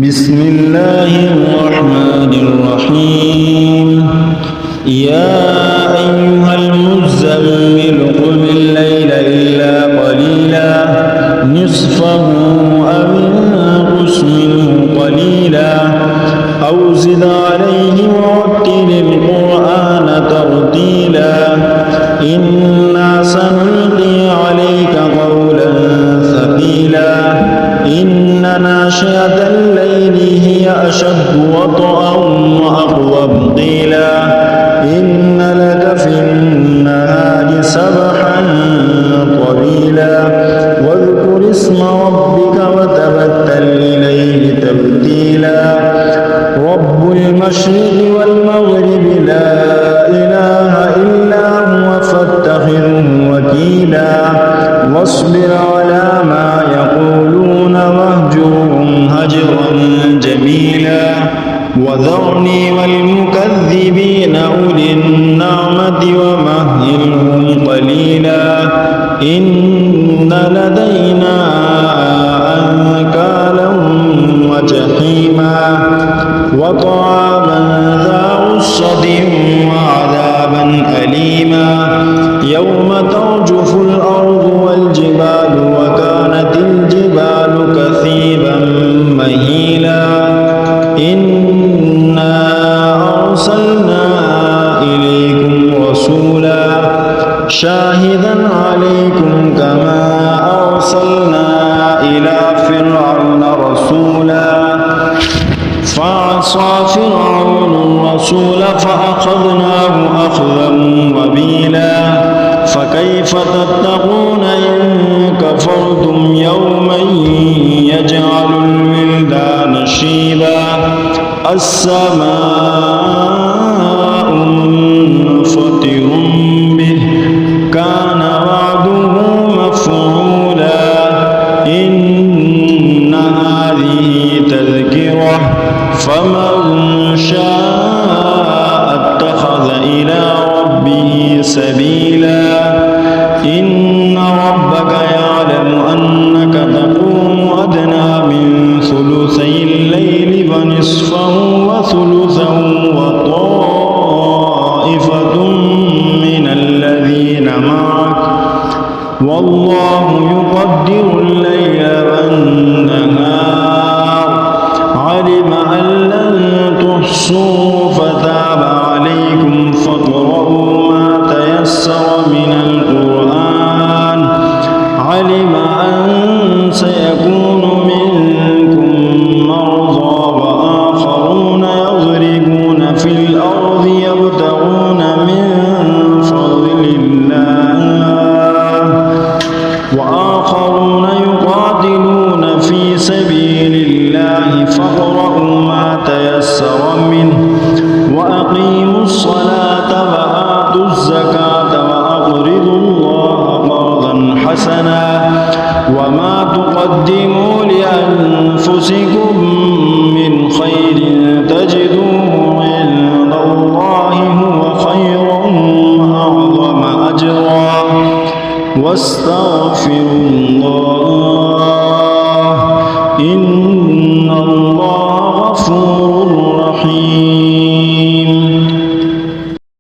بسم الله الرحمن الرحيم يا أيها المزمل قم الليل إلا قليلا نصفه أو انقص منه قليلا أو زد عليه ورتل القرآن ترتيلا إنا سنلقي عليك قولا ثقيلا إن ناشئة الليل هي أشد وطئا وأقوم قيلا إن لك في النهار سبحا طويلا واذكر اسم ربك وتبتل إليه تبتيلا رب المشرق والمغرب لا إله إلا هو فاتخذه وكيلا واصبر على ما يقولون واهجرهم هجرا جميلا وذرني والمكذبين أولي النعمة ومهلهم قليلا إن لدينا أنكالا وجحيما وطعاما ذا غصة وعذابا أليما يوم ترجف الأرض والجبال وكانت الجبال كثيبا مهيلا إنا أرسلنا إليكم رسولا شاهدا عليكم كما أرسلنا إلى فرعون رسولا فعصى فرعون الرسول فأخذناه أخذا وبيلا فكيف تتقون إن كفرتم يوما يجعل الولدان شيبا السماء منفطر به كان وعده مفعولا إن هذه تذكرة فمن شاء اتخذ إلى ربه سبيلا إن ربك يعلم أنك تقوم أدنى من ثلثي الليل ونصفه وثلثه وطائفة من الذين معك والله يقدر الليل والنهار علم أن لن تحصوا فتاب عليكم فاقرؤوا ما تيسر من القرآن علم أن سيكون منكم مرضى وآخرون يضربون في الأرض يبتغون من فضل الله وآخرون يقاتلون في سبيل الله فاقرؤوا ما تيسر منه وأقيموا الصلاة وآتوا الزكاة وأقرضوا الله قرضا حسنا وما تقدموا لأنفسكم من خير تجدوه عند الله هو خيرا وأعظم أجرا واستغفروا الله إن الله غفور